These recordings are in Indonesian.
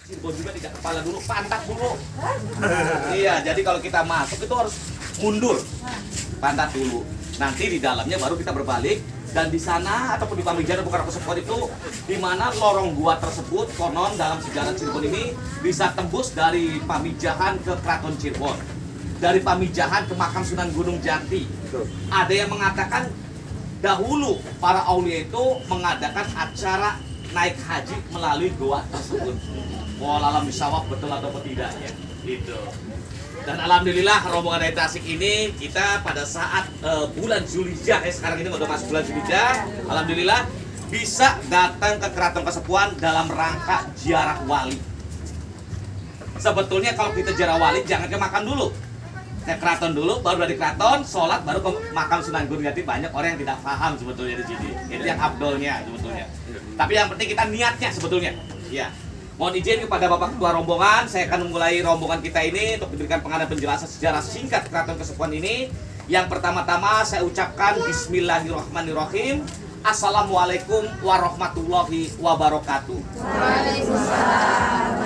Cirebon juga tidak kepala dulu, pantat dulu. Iya, jadi kalau kita masuk itu harus mundur, pantat dulu. Nanti di dalamnya baru kita berbalik. Dan di sana ataupun di Pamijahan bukan Kesepuan itu, di mana lorong gua tersebut konon dalam sejarah Cirebon ini bisa tembus dari Pamijahan ke Keraton Cirebon, dari Pamijahan ke makam Sunan Gunung Jati. Ada yang mengatakan dahulu para aulia itu mengadakan acara naik haji melalui gua tersebut. Wallahualam bisawab betul atau tidaknya itu. Dan alhamdulillah rombongan dari Tasik ini kita pada saat bulan Zulhijjah, sekarang ini udah masuk bulan Zulhijjah, alhamdulillah bisa datang ke Keraton Kasepuhan dalam rangka ziarah wali. Sebetulnya kalau kita ziarah wali jangan ke makan dulu, ke keraton dulu, baru dari keraton sholat, baru ke makam Sunan Gunung Jati. Banyak orang yang tidak paham sebetulnya di sini. Itu yang abdolnya sebetulnya. Tapi yang penting kita niatnya sebetulnya. Ya. Mohon izin kepada Bapak Ketua Rombongan, saya akan memulai rombongan kita ini untuk diberikan penjelasan sejarah singkat Keraton Kasepuhan ini. Yang pertama-tama saya ucapkan Bismillahirrahmanirrahim. Assalamualaikum warahmatullahi wabarakatuh. Waalaikumsalam.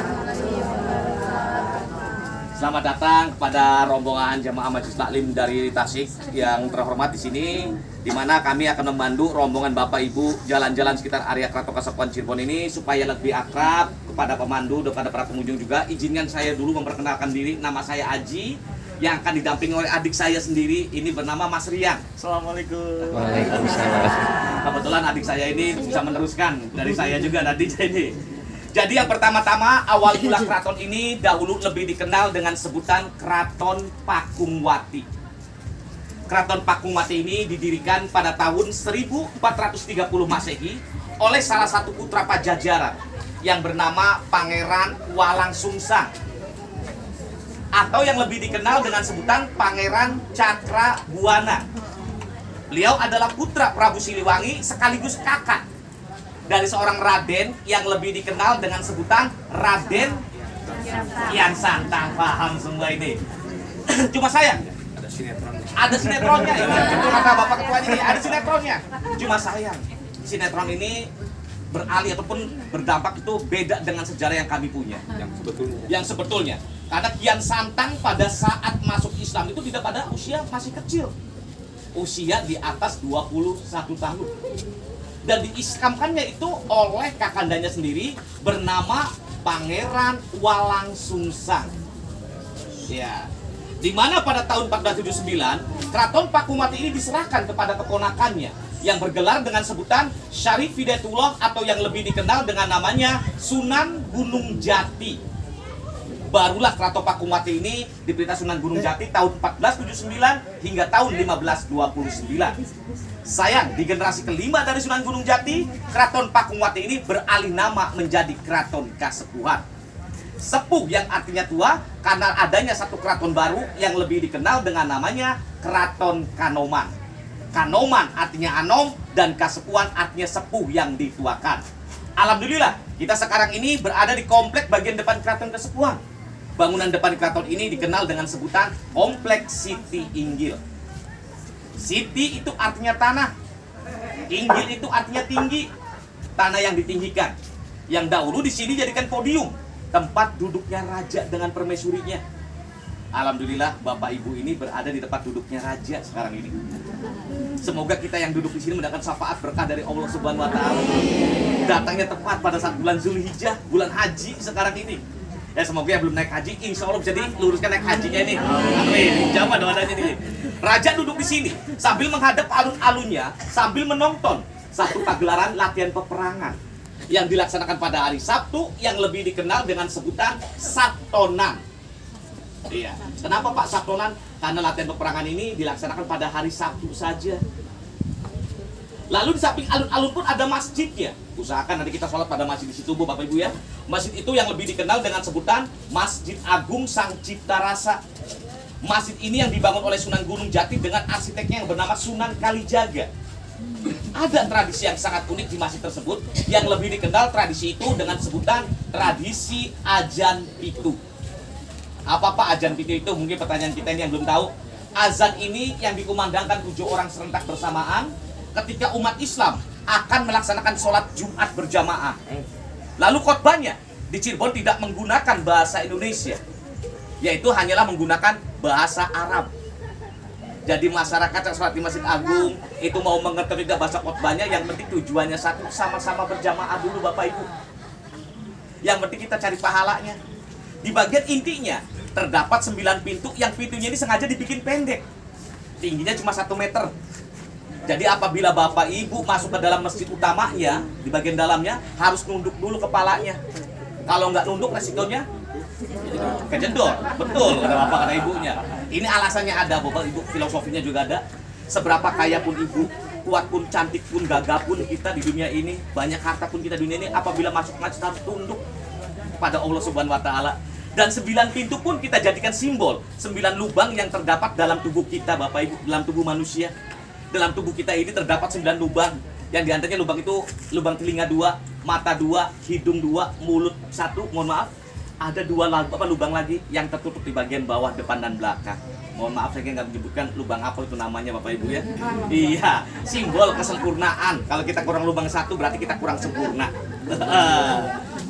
Selamat datang kepada rombongan jamaah Majelis Taklim dari Tasik yang terhormat di sini, di mana kami akan membantu rombongan Bapak Ibu jalan-jalan sekitar area Keraton Kasepuhan Cirebon ini supaya lebih akrab kepada pemandu dan kepada para pengunjung juga. Izinkan saya dulu memperkenalkan diri, nama saya Aji, yang akan didampingi oleh adik saya sendiri, ini bernama Mas Rian. Assalamualaikum. Waalaikumsalam. Kebetulan adik saya ini bisa meneruskan dari saya juga nantinya ini. Jadi yang pertama-tama awal mula keraton ini dahulu lebih dikenal dengan sebutan Keraton Pakungwati. Keraton Pakungwati ini didirikan pada tahun 1430 Masehi oleh salah satu putra Pajajaran yang bernama Pangeran Walang Sungsang, atau yang lebih dikenal dengan sebutan Pangeran Cakrabuana. Beliau adalah putra Prabu Siliwangi sekaligus kakak dari seorang Raden yang lebih dikenal dengan sebutan Raden Kian Santang. Paham semua ini. Cuma sayang ada sinetronnya ini. Betul kata Bapak Ketua ini, ada sinetronnya. Cuma sayang sinetron ini beralih ataupun berdampak itu beda dengan sejarah yang kami punya. Yang sebetulnya. Karena Kian Santang pada saat masuk Islam itu tidak pada usia masih kecil. Usia di atas 21 tahun. Dan diislamkannya itu oleh kakandanya sendiri bernama Pangeran Walang Sungsang. Ya. Di mana pada tahun 1479 Keraton Pakungwati ini diserahkan kepada keponakannya yang bergelar dengan sebutan Syarif Hidayatullah, atau yang lebih dikenal dengan namanya Sunan Gunung Jati. Barulah Keraton Pakungwati ini diperintah Sunan Gunung Jati tahun 1479 hingga tahun 1529. Sayang, di generasi kelima dari Sunan Gunung Jati, Keraton Pakungwati ini beralih nama menjadi Keraton Kasepuhan. Sepuh yang artinya tua karena adanya satu keraton baru yang lebih dikenal dengan namanya Keraton Kanoman. Kanoman artinya anom dan Kasepuhan artinya sepuh yang dituakan. Alhamdulillah, kita sekarang ini berada di komplek bagian depan Keraton Kasepuhan. Bangunan depan keraton ini dikenal dengan sebutan Kompleks Siti Inggil. Siti itu artinya tanah, Inggil itu artinya tinggi, tanah yang ditinggikan. Yang dahulu di sini jadikan podium, tempat duduknya raja dengan permaisurinya. Alhamdulillah Bapak Ibu ini berada di tempat duduknya raja sekarang ini. Semoga kita yang duduk di sini mendapatkan syafaat berkah dari Allah Subhanahu Wa Taala. Datangnya tepat pada saat bulan Zulhijjah, bulan haji sekarang ini. Ya semoga yang belum naik haji, insya Allah bisa diluruskan naik hajinya ini. Amin. Jamaah doanya ini. Raja duduk di sini sambil menghadap alun-alunnya, sambil menonton satu pagelaran latihan peperangan yang dilaksanakan pada hari Sabtu yang lebih dikenal dengan sebutan Sabtonan. Iya. Kenapa Pak Sabtonan? Karena latihan peperangan ini dilaksanakan pada hari Sabtu saja. Lalu di samping alun-alun pun ada masjidnya. Usahakan nanti kita sholat pada masjid di situ, Bu, Bapak Ibu ya. Masjid itu yang lebih dikenal dengan sebutan Masjid Agung Sang Cipta Rasa. Masjid ini yang dibangun oleh Sunan Gunung Jati dengan arsiteknya yang bernama Sunan Kalijaga. Ada tradisi yang sangat unik di masjid tersebut yang lebih dikenal tradisi itu dengan sebutan tradisi Ajan Pitu. Apa Pak Ajan Pitu itu? Mungkin pertanyaan kita ini yang belum tahu. Azan ini yang dikumandangkan 7 orang serentak bersamaan ketika umat Islam akan melaksanakan sholat Jumat berjamaah. Lalu khotbahnya di Cirebon tidak menggunakan bahasa Indonesia, yaitu hanyalah menggunakan bahasa Arab. Jadi masyarakat yang sholat di Masjid Agung itu mau mengerti tidak bahasa khotbahnya, yang penting tujuannya satu, sama-sama berjamaah dulu Bapak Ibu. Yang penting kita cari pahalanya. Di bagian intinya terdapat 9 pintu, yang pintunya ini sengaja dibikin pendek, tingginya cuma 1 meter. Jadi apabila Bapak Ibu masuk ke dalam masjid utamanya, di bagian dalamnya harus nunduk dulu kepalanya. Kalau nggak nunduk resikonya kejedor. Betul kata Bapak, kata Ibunya. Ini alasannya ada Bapak Ibu, filosofinya juga ada. Seberapa kaya pun Ibu, kuat pun, cantik pun, gagah pun kita di dunia ini, banyak harta pun kita di dunia ini, apabila masuk masjid harus tunduk pada Allah Subhanahu wa taala. Dan 9 pintu pun kita jadikan simbol 9 lubang yang terdapat dalam tubuh kita Bapak Ibu, dalam tubuh manusia. Dalam tubuh kita ini terdapat 9 lubang. Yang diantaranya lubang itu lubang telinga 2, mata 2, hidung 2, mulut 1, mohon maaf. Ada 2 lubang lagi yang tertutup di bagian bawah, depan dan belakang. Mohon maaf saya nggak menyebutkan lubang apa itu namanya Bapak Ibu ya. Iya, simbol kesempurnaan. Kalau kita kurang lubang 1 berarti kita kurang sempurna.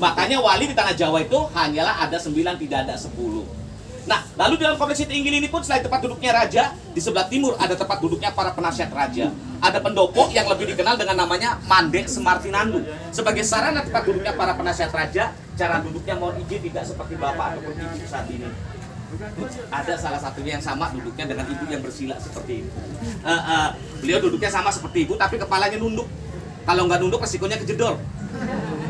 Makanya wali di tanah Jawa itu hanyalah ada 9, tidak ada 10. Nah, lalu dalam kompleks Inggil ini pun selain tempat duduknya raja, di sebelah timur ada tempat duduknya para penasihat raja. Ada pendopo yang lebih dikenal dengan namanya Mande Semartinandu. Sebagai sarana tempat duduknya para penasihat raja, cara duduknya mohon izin tidak seperti bapak ataupun ibu saat ini. Ada salah satunya yang sama duduknya dengan ibu yang bersila seperti ini. Beliau duduknya sama seperti ibu, tapi kepalanya nunduk. Kalau nggak nunduk resikonya kejedor.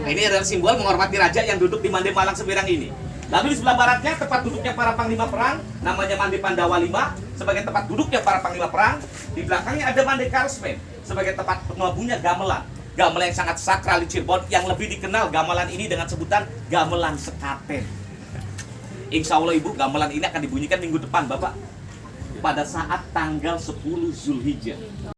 Ini adalah simbol menghormati raja yang duduk di Mande Malang Semberang ini. Lalu di sebelah baratnya tempat duduknya para panglima perang, namanya Mande Pandawa V sebagai tempat duduknya para panglima perang. Di belakangnya ada Mande Karsmen sebagai tempat pengabunya gamelan. Gamelan yang sangat sakral di Cirebon, yang lebih dikenal gamelan ini dengan sebutan gamelan sekaten. Insya Allah Ibu, gamelan ini akan dibunyikan minggu depan Bapak, pada saat tanggal 10 Zulhijjah.